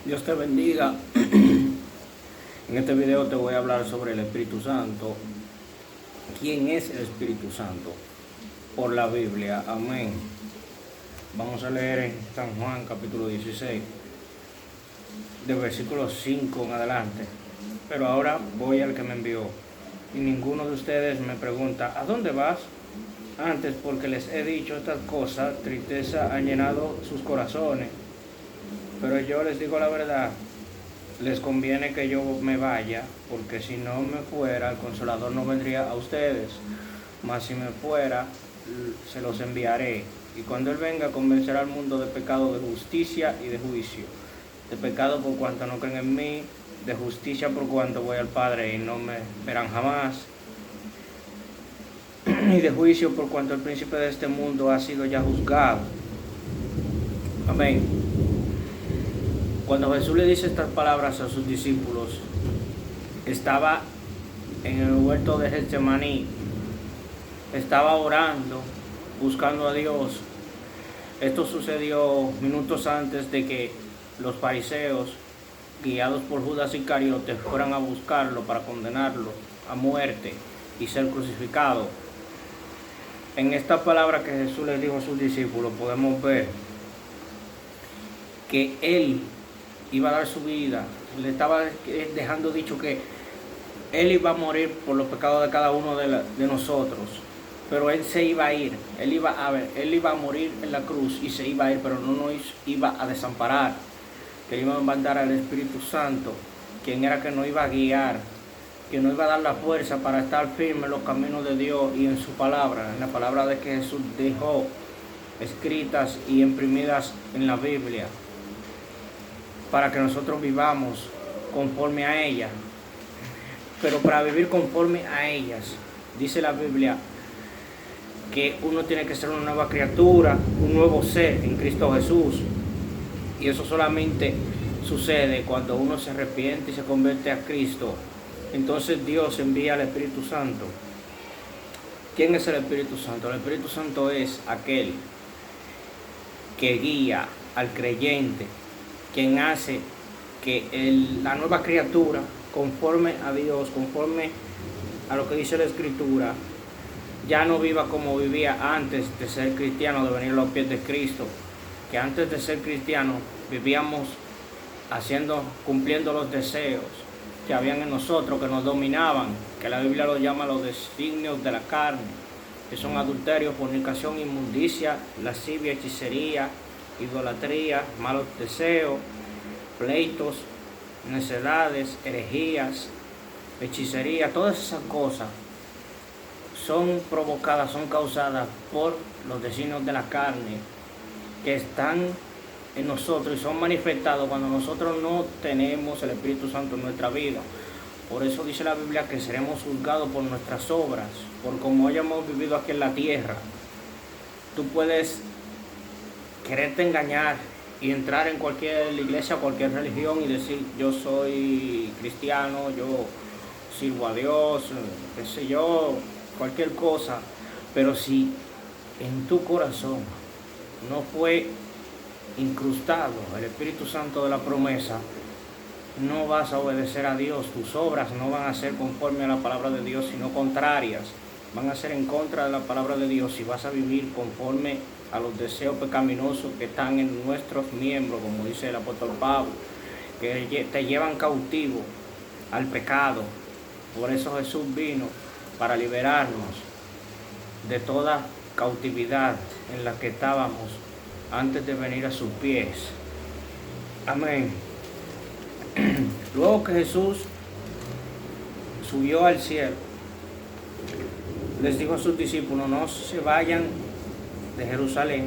Dios te bendiga. En este video te voy a hablar sobre el Espíritu Santo. ¿Quién es el Espíritu Santo? Por la Biblia. Amén. Vamos a leer en San Juan capítulo 16, de versículo 5 en adelante. Pero ahora voy al que me envió. Y ninguno de ustedes me pregunta, ¿a dónde vas? Antes, porque les he dicho estas cosas, tristeza ha llenado sus corazones. Pero yo les digo la verdad, les conviene que yo me vaya, porque si no me fuera, el Consolador no vendría a ustedes. Mas si me fuera, se los enviaré. Y cuando Él venga, convencerá al mundo de pecado, de justicia y de juicio. De pecado por cuanto no creen en mí, de justicia por cuanto voy al Padre y no me verán jamás, y de juicio por cuanto el príncipe de este mundo ha sido ya juzgado. Amén. Cuando Jesús le dice estas palabras a sus discípulos, estaba en el huerto de Getsemaní, estaba orando, buscando a Dios. Esto sucedió minutos antes de que los fariseos, guiados por Judas Iscariote, fueran a buscarlo para condenarlo a muerte y ser crucificado. En esta palabra que Jesús les dijo a sus discípulos, podemos ver que Él iba a dar su vida. Le estaba dejando dicho que Él iba a morir por los pecados de cada uno de nosotros. Pero Él se iba a ir. Él iba a morir en la cruz y se iba a ir, pero no nos iba a desamparar. Que iba a mandar al Espíritu Santo, quien era que nos iba a guiar, que nos iba a dar la fuerza para estar firmes en los caminos de Dios y en su palabra, en la palabra de que Jesús dejó escritas y imprimidas en la Biblia, para que nosotros vivamos conforme a ella. Pero para vivir conforme a ellas, dice la Biblia que uno tiene que ser una nueva criatura, un nuevo ser en Cristo Jesús. Y eso solamente sucede cuando uno se arrepiente y se convierte a Cristo. Entonces Dios envía al Espíritu Santo. ¿Quién es el Espíritu Santo? El Espíritu Santo es aquel que guía al creyente, quien hace que la nueva criatura, conforme a Dios, conforme a lo que dice la Escritura, ya no viva como vivía antes de ser cristiano, de venir a los pies de Cristo. Que antes de ser cristianos vivíamos cumpliendo los deseos que habían en nosotros, que nos dominaban, que la Biblia los llama los designios de la carne, que son adulterio, fornicación, inmundicia, lascivia, hechicería, idolatría, malos deseos, pleitos, necedades, herejías, hechicería. Todas esas cosas son provocadas, son causadas por los designios de la carne, que están en nosotros y son manifestados cuando nosotros no tenemos el Espíritu Santo en nuestra vida. Por eso dice la Biblia que seremos juzgados por nuestras obras, por cómo hayamos vivido aquí en la tierra. Tú puedes quererte engañar y entrar en cualquier iglesia, cualquier religión y decir, yo soy cristiano, yo sirvo a Dios, qué sé yo, cualquier cosa. Pero si en tu corazón no fue incrustado el Espíritu Santo de la promesa, no vas a obedecer a Dios. Tus obras no van a ser conforme a la palabra de Dios, sino contrarias. Van a ser en contra de la palabra de Dios y vas a vivir conforme a los deseos pecaminosos que están en nuestros miembros, como dice el apóstol Pablo, que te llevan cautivo al pecado. Por eso Jesús vino para liberarnos de toda cautividad en la que estábamos antes de venir a sus pies. Amén. Luego que Jesús subió al cielo, les dijo a sus discípulos, no se vayan de Jerusalén,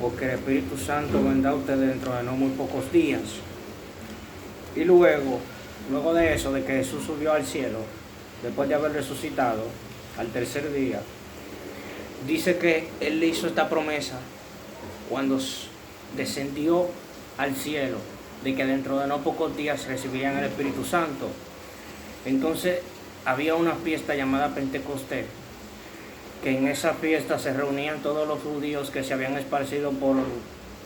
porque el Espíritu Santo vendrá a ustedes dentro de no muy pocos días. Y luego de eso, de que Jesús subió al cielo, después de haber resucitado al tercer día, dice que Él le hizo esta promesa cuando descendió al cielo, de que dentro de no pocos días recibirían el Espíritu Santo. Entonces había una fiesta llamada Pentecostés, que en esa fiesta se reunían todos los judíos que se habían esparcido por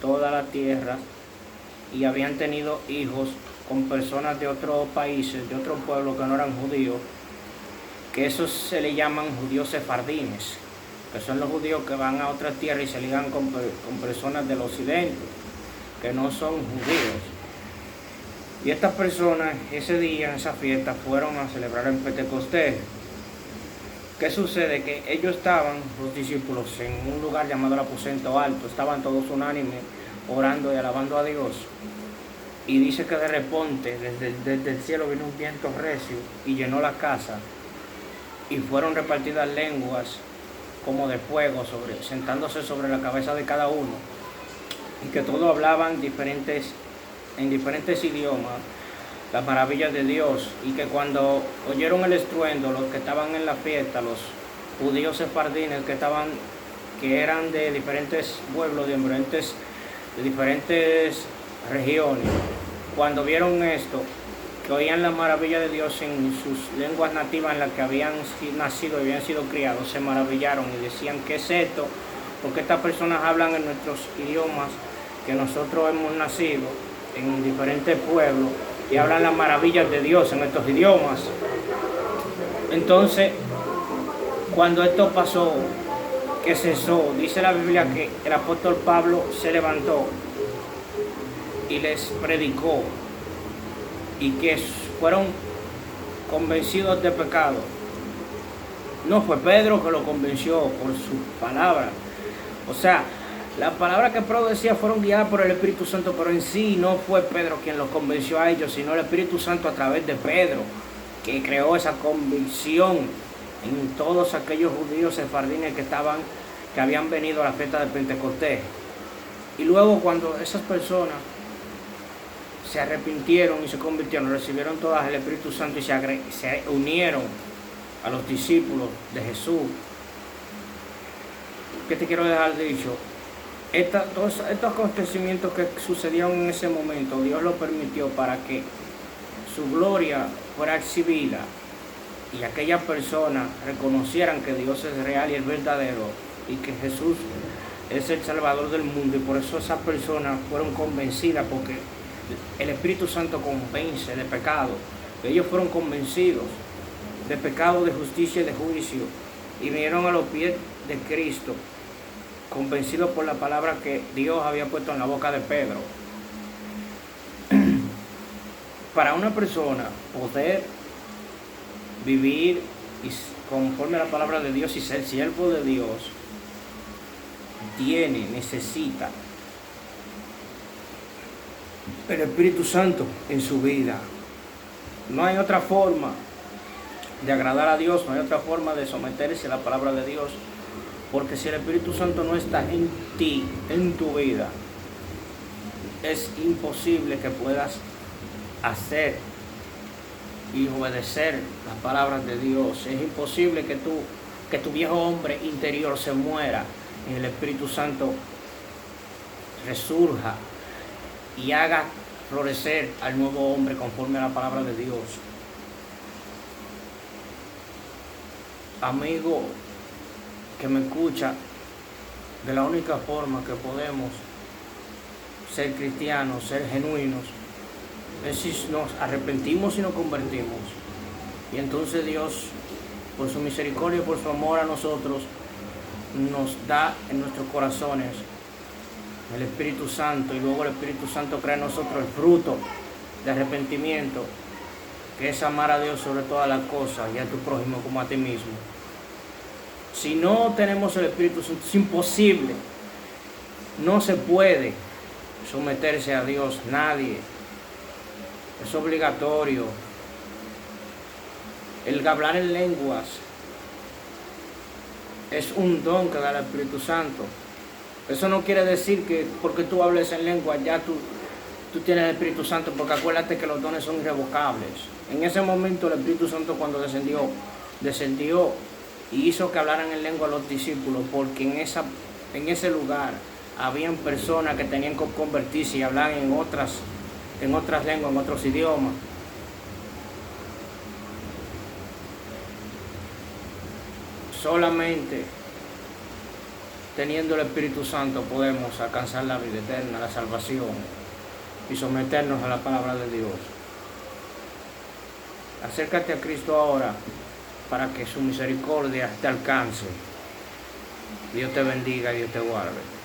toda la tierra y habían tenido hijos con personas de otros países, de otros pueblos que no eran judíos, que esos se le llaman judíos sefardines, que son los judíos que van a otras tierras y se ligan con personas del occidente, que no son judíos. Y estas personas ese día, en esa fiesta, fueron a celebrar el Pentecostés. ¿Qué sucede? Que ellos estaban, los discípulos, en un lugar llamado el aposento alto, estaban todos unánimes, orando y alabando a Dios. Y dice que de repente, desde el cielo vino un viento recio y llenó la casa, y fueron repartidas lenguas como de fuego, sentándose sobre la cabeza de cada uno, y que todos hablaban en diferentes idiomas las maravillas de Dios, y que cuando oyeron el estruendo, los que estaban en la fiesta, los judíos sefardines que eran de diferentes pueblos, de diferentes regiones, cuando vieron esto, que oían la maravilla de Dios en sus lenguas nativas en las que habían nacido y habían sido criados, se maravillaron y decían: ¿qué es esto? Porque estas personas hablan en nuestros idiomas que nosotros hemos nacido en diferentes pueblos y hablan las maravillas de Dios en estos idiomas. Entonces, cuando esto pasó, que cesó, dice la Biblia que el apóstol Pablo se levantó y les predicó, y que fueron convencidos de pecado. No fue Pedro que lo convenció por su palabra. O sea, las palabras que Pedro decía fueron guiadas por el Espíritu Santo, pero en sí no fue Pedro quien los convenció a ellos, sino el Espíritu Santo a través de Pedro, que creó esa convicción en todos aquellos judíos sefardines que habían venido a la fiesta de Pentecostés. Y luego, cuando esas personas se arrepintieron y se convirtieron, recibieron todas el Espíritu Santo y se unieron a los discípulos de Jesús. ¿Qué te quiero dejar dicho? Todos estos acontecimientos que sucedieron en ese momento, Dios lo permitió para que su gloria fuera exhibida y aquellas personas reconocieran que Dios es real y es verdadero y que Jesús es el Salvador del mundo. Y por eso esas personas fueron convencidas, porque el Espíritu Santo convence de pecado. Ellos fueron convencidos de pecado, de justicia y de juicio, y vinieron a los pies de Cristo, convencidos por la palabra que Dios había puesto en la boca de Pedro. Para una persona poder vivir conforme a la palabra de Dios y ser siervo de Dios, necesita el Espíritu Santo en su vida. No hay otra forma de agradar a Dios, no hay otra forma de someterse a la palabra de Dios, porque si el Espíritu Santo no está en ti, en tu vida, es imposible que puedas hacer y obedecer las palabras de Dios. Es imposible que tu viejo hombre interior se muera y el Espíritu Santo resurja y haga florecer al nuevo hombre conforme a la palabra de Dios. Amigo que me escucha, de la única forma que podemos ser cristianos, ser genuinos, es si nos arrepentimos y nos convertimos. Y entonces Dios, por su misericordia y por su amor a nosotros, nos da en nuestros corazones el Espíritu Santo, y luego el Espíritu Santo crea en nosotros el fruto de arrepentimiento, que es amar a Dios sobre todas las cosas y a tu prójimo como a ti mismo. Si no tenemos el Espíritu Santo, es imposible, no se puede someterse a Dios, nadie. Es obligatorio. El hablar en lenguas es un don que da el Espíritu Santo. Eso no quiere decir que porque tú hables en lengua ya tú tienes el Espíritu Santo, porque acuérdate que los dones son irrevocables. En ese momento el Espíritu Santo, cuando descendió y hizo que hablaran en lengua a los discípulos, porque en ese lugar habían personas que tenían que convertirse y hablar en otras lenguas, en otros idiomas. Solamente teniendo el Espíritu Santo podemos alcanzar la vida eterna, la salvación. y someternos a la palabra de Dios. Acércate a Cristo ahora para que su misericordia te alcance. Dios te bendiga y Dios te guarde.